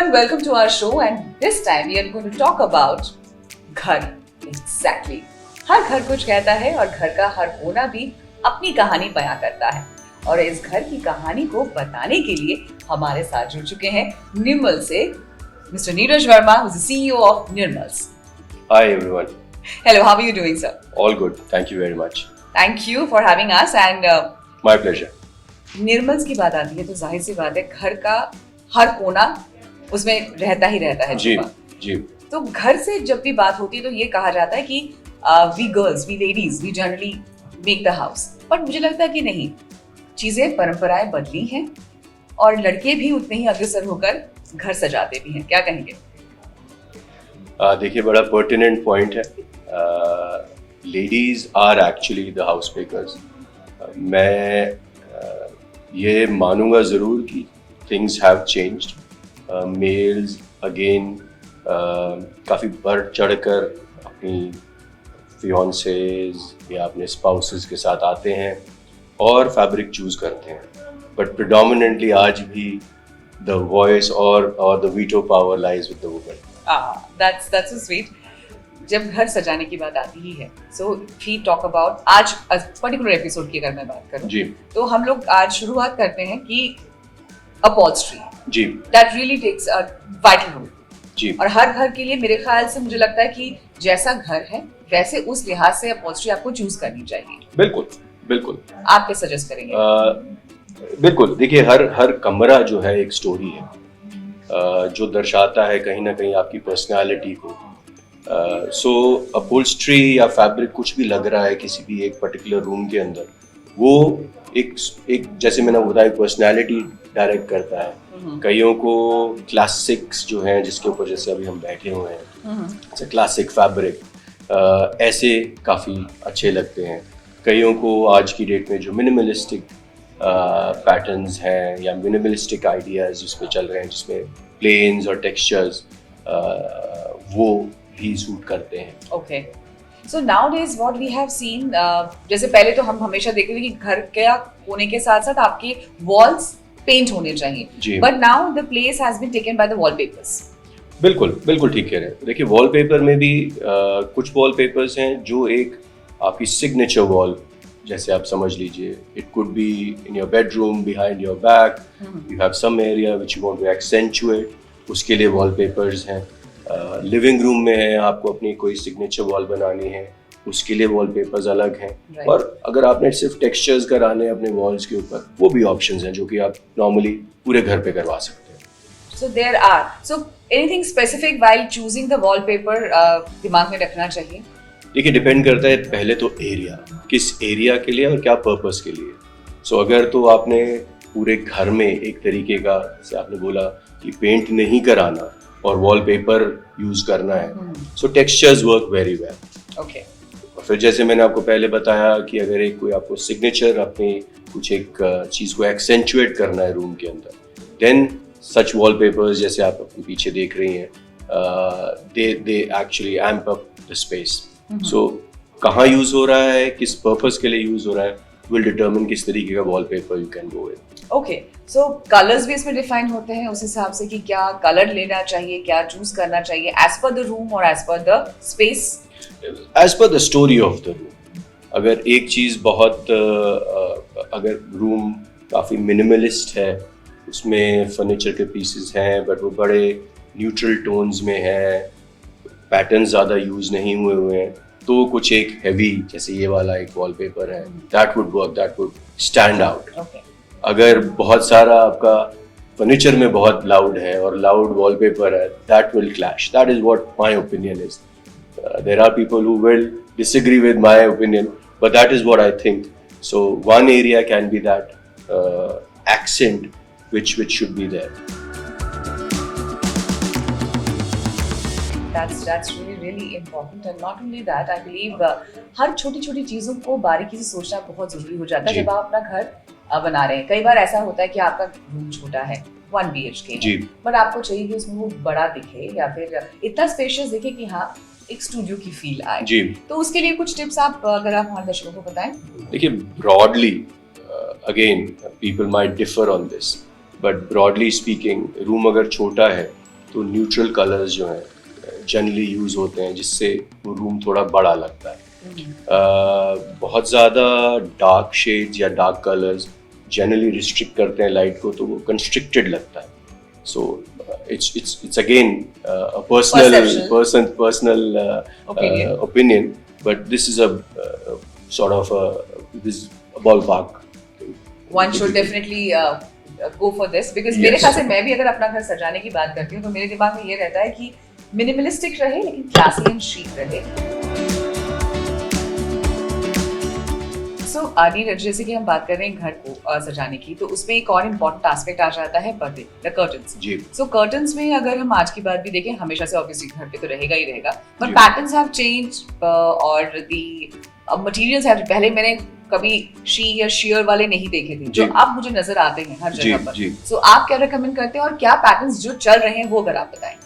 everyone, welcome to our show and this time we are going to talk about घर. Exactly. हर घर कुछ कहता है और घर का हर कोना भी अपनी कहानी बयां करता है और इस घर की कहानी को बताने के लिए हमारे साथ जुड़ चुके हैं निर्मल से Mr. Neeraj Verma, who's the CEO of Nirmals. Hi everyone. Hello, how are you doing, sir? All good. Thank you very much. Thank you for having us and My pleasure. निर्मल्स की बात आती है तो जाहिर सी बात है घर का हर कोना उसमें रहता ही रहता है जी जी. तो घर से जब भी बात होती है तो ये कहा जाता है कि we girls, we ladies, we generally make the house. But मुझे लगता है कि नहीं, चीजें परंपराएं बदली हैं और लड़के भी उतने ही अग्रसर होकर घर सजाते भी हैं. क्या कहेंगे? देखिए, बड़ा पर्टिनेंट पॉइंट है. Ladies are actually the house makers. मैं ये मानूंगा ज़रूर कि things have changed. Males again काफ़ी बढ़ चढ़कर अपनी फियांसेस या अपने स्पाउसेस के साथ आते हैं और फैब्रिक चूज़ करते हैं. बट प्रिडोमिनेंटली आज भी द वॉइस और the veto power lies with the woman. That's so sweet. जब घर सजाने की बात आती ही है, so we talk about आज पर्टिकुलर एपिसोड की अगर मैं बात करूं जी, तो हम लोग आज शुरुआत करते हैं कि अपॉल्स्ट्री जी, that really takes a vital role. जी. और हर घर के लिए मेरे ख्याल से मुझे लगता है कि जैसा घर है वैसे उस लिहाज से अपॉल्स्ट्री आपको चूज करनी चाहिए. बिल्कुल बिल्कुल. आप क्या सजेस्ट करेंगे? बिल्कुल. देखिए, हर कमरा जो है एक स्टोरी है, जो दर्शाता है कहीं ना कहीं आपकी पर्सनालिटी को. सो अपहोल्स्ट्री या फैब्रिक कुछ भी लग रहा है किसी भी एक पर्टिकुलर रूम के अंदर, वो एक जैसे मैंने बताया पर्सनालिटी डायरेक्ट करता है. कईयों को क्लासिक्स जो हैं जिसके ऊपर जैसे अभी हम बैठे हुए हैं, क्लासिक फैब्रिक ऐसे काफ़ी अच्छे लगते हैं. कईयों को आज की डेट में जो मिनिमलिस्टिक पैटर्न्स हैं या मिनिमलिस्टिक आइडियाज़ जिस पे चल रहे हैं, जिसमें प्लेन्स और टेक्सचर्स वो भी सूट करते हैं. Okay. So nowadays what we have seen, जैसे पहले तो हम हमेशा देखते थे कि घर के कोने के साथ साथ आपके वॉल्स पेंट होने चाहिए, but now the place has been taken by the wallpapers. बिल्कुल बिल्कुल ठीक कह रहे हैं. देखिए, वॉलपेपर में भी कुछ वॉलपेपर्स हैं जो एक आपकी सिग्नेचर वॉल जैसे आप समझ लीजिए. It could be in your bedroom, behind your back, you have some area which you want to accentuate, उसके लिए वॉलपेपर्स हैं. लिविंग रूम में है, आपको अपनी कोई सिग्नेचर वॉल बनानी है, उसके लिए वॉलपेपर्स अलग हैं. Right. और अगर आपने सिर्फ टेक्सचर्स कराने हैं अपने वॉल्स के ऊपर, वो भी ऑप्शंस हैं जो कि आप नॉर्मली पूरे घर पे करवा सकते हैं. So there are. So anything specific while choosing the wallpaper दिमाग में रखना चाहिए? देखिए, डिपेंड करता है पहले तो एरिया, किस एरिया के लिए और क्या पर्पस के लिए. सो अगर तो आपने पूरे घर में एक तरीके का, जैसे आपने बोला कि पेंट नहीं कराना और वॉलपेपर यूज करना है, so textures work very well. Okay. और फिर जैसे मैंने आपको पहले बताया कि अगर एक कोई आपको सिग्नेचर अपनी कुछ एक चीज़ को एक्सेंचुएट करना है रूम के अंदर, देन सच वॉलपेपर्स जैसे आप अपने पीछे देख रही हैं, they actually amp up the space. So कहाँ यूज हो रहा है, किस पर्पस के लिए यूज हो रहा है, विल डिटरमिन किस तरीके का wallpaper you can go with. Okay. So colours भी इसमें डिफाइन होते हैं उस हिसाब से कि क्या कलर लेना चाहिए, क्या चूज करना चाहिए एज पर द रूम और as per the space, as per the story of the room. अगर एक चीज़ बहुत अगर रूम काफ़ी मिनिमलिस्ट है, उसमें फर्नीचर के पीसेस हैं बट वो बड़े न्यूट्रल टोन्स में हैं, पैटर्न ज़्यादा यूज़ नहीं हुए हैं, तो कुछ एक हैवी जैसे ये वाला एक वॉलपेपर है, that would work, that would stand out. Okay. अगर बहुत सारा आपका फर्नीचर में बहुत लाउड है और लाउड वॉलपेपर है, that will clash. That is what my opinion is. There are people who will disagree with my opinion, but that is what I think. So one area can be that accent which should be there. That's really important and not only that, I believe हर छोटी छोटी चीजों को बारीकी से सोचना बहुत जरूरी हो जाता है जब आप अपना घर बना रहे हैं. कई बार ऐसा होता है कि आपका रूम छोटा है, 1 BHK, बट आपको चाहिए कि उसमें वो बड़ा दिखे या फिर इतना स्पेशियस दिखे कि हाँ एक स्टूडियो की फील आए. जी. तो उसके लिए कुछ टिप्स आप अगर आप हमारे दर्शकों को बताएं. देखिए, broadly again people might differ on this, but broadly speaking room अगर छोटा है तो न्यूट्रल कलर्स जो हैं जनरली यूज़ होते हैं, जिससे वो रूम थोड़ा बड़ा लगता है। बहुत ज़्यादा डार्क शेड्स या डार्क कलर्स जनरली रिस्ट्रिक्ट करते हैं लाइट को, तो वो कंस्ट्रिक्टेड लगता है। सो it's again a personal opinion, but this is a sort of this ballpark. One should definitely go for this because Yes. मेरे ख्याल से मैं भी अगर अपना घर सजाने की बात करती हूँ तो मेरे दिमाग में ये रहता है कि मिनिमलिस्टिक रहे लेकिन क्लासी एंड शीक रहे। सो नीरज, जैसे कि हम बात कर रहे हैं घर को सजाने की, तो उसमें एक और इम्पोर्टेंट एस्पेक्ट आ जाता है पर्दे, द कर्टन्स। जी। सो कर्टन्स में अगर हम आज की बात भी देखें, हमेशा से ऑब्वियसली घर पे तो रहेगा ही रहेगा, बट जी। पैटर्न्स हैव चेंज्ड और दी मटेरियल्स हैव, पहले मैंने कभी शी या शेयर वाले नहीं देखे थे जो जी। अब मुझे नजर आते हैं हर जी, जगह पर। जी। सो आप क्या रेकमेंड करते हैं और क्या पैटर्न्स जो चल रहे हैं वो अगर आप बताएं।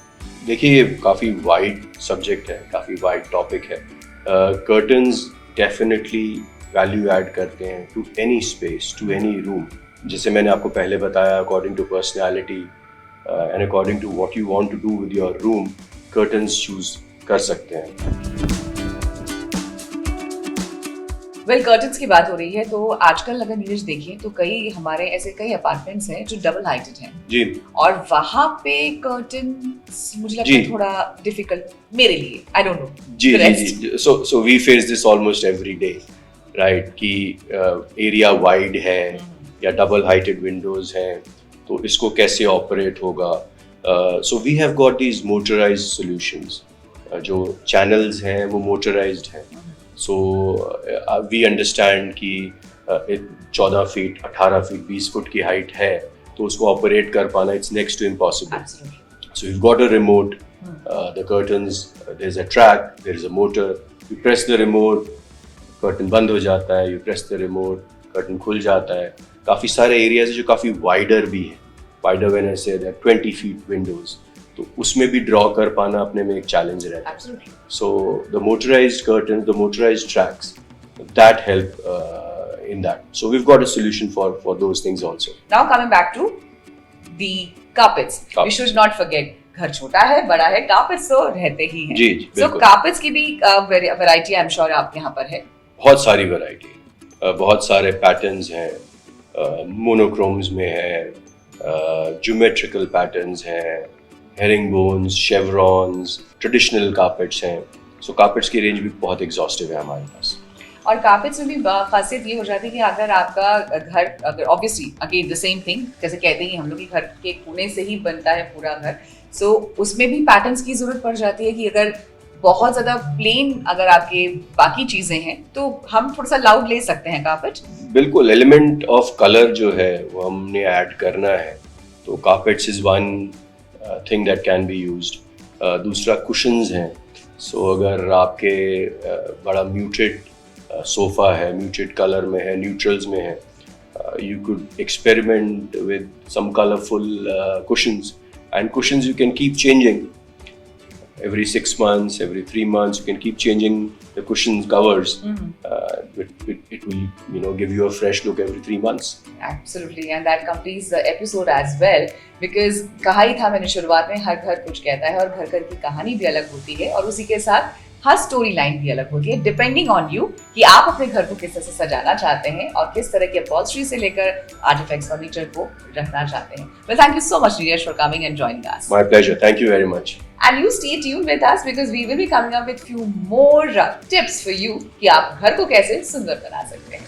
देखिए, ये काफ़ी वाइड सब्जेक्ट है, काफ़ी वाइड टॉपिक है। कर्टन्स डेफिनेटली वैल्यू ऐड करते हैं to any space, to any room. जैसे मैंने आपको पहले बताया, according to personality and according to what you want to do with your room, curtains choose कर सकते हैं। वेल, कर्टन्स की बात हो रही है तो आजकल अगर नीरज देखें तो कई हमारे ऐसे कई अपार्टमेंट्स हैं जो डबल हाइटेड हैं जी। और वहां पे कर्टन्स मुझे लगता है जी। थोड़ा डिफिकल्ट मेरे लिए, आई डोंट नो। जी जी जी। So we face this almost every day, right, कि एरिया वाइड है या डबल हाइटेड विंडोज हैं, तो इसको कैसे ऑपरेट होगा। So we have got these motorised solutions. जो चैनल्स हैं वो मोटराइज्ड हैं। सो वी अंडरस्टैंड कि 14 फीट, 18 फीट, 20 फुट की हाइट है, तो उसको ऑपरेट कर पाना it's next to impossible. So you've got a remote, the curtains, there's a track, there is a motor. You press the remote, curtain बंद हो जाता है, you press the remote, curtain खुल जाता है। काफ़ी सारे areas हैं जो काफ़ी wider भी हैं। Wider when I say that 20 feet windows, तो उसमें भी draw कर पाना अपने में एक challenge रहता है। Absolutely. So the motorized curtains, the motorized tracks, that help in that. So we've got a solution for those things also. Now coming back to the carpets. We should not forget, घर छोटा है, बड़ा है, carpets तो रहते ही हैं। जी, जी, So बिल्कुल। carpets की भी variety I'm sure आप यहाँ पर है। बहुत सारी वैरायटी, बहुत सारे पैटर्न्स हैं, मोनोक्रोम्स में है, ज्योमेट्रिकल पैटर्न्स हैं, herring bones, chevrons, traditional carpets हैं। सो कार्पेट्स की रेंज भी बहुत एग्जॉस्टिव है हमारे पास। और कार्पेट्स में भी खासियत ये हो जाती है कि अगर आपका घर, अगर obviously again the same thing, जैसे कहते हैं हम लोग कि घर के कोने से ही बनता है पूरा घर, सो उसमें भी पैटर्न्स की जरूरत पड़ जाती है कि अगर बहुत ज्यादा प्लेन अगर आपके बाकी चीजें हैं तो हम थोड़ा सा लाउड ले सकते हैं कार्पेट। बिल्कुल, एलिमेंट ऑफ कलर जो है वो हमने ऐड करना है, तो carpets is one thing that can be used. दूसरा कुशन्स हैं। सो अगर आपके बड़ा म्यूटेड सोफा है, म्यूटेड कलर में है, न्यूट्रल्स में है, you could experiment with some colorful cushions, and cushions you can keep changing every 6 months, every 3 months. You can keep changing the cushion covers. It will give you a fresh look every 3 months. Absolutely, and that completes the episode as well, because कहा ही था मैंने शुरुआत में, हर घर कुछ कहता है और घर घर की कहानी भी अलग होती है और उसी के साथ हर स्टोरी लाइन भी अलग होती है, डिपेंडिंग ऑन यू कि आप अपने घर को किस तरह से सजाना चाहते हैं और किस तरह की अपॉल्स्ट्री से लेकर आर्टिफैक्ट्स, फर्नीचर को रखना चाहते हैं। Well, thank you so much, Neeraj, for coming and joining us. My pleasure. Thank you very much. And you stay tuned with us because we will be coming up with few more tips for you कि आप घर को कैसे सुंदर बना सकते हैं।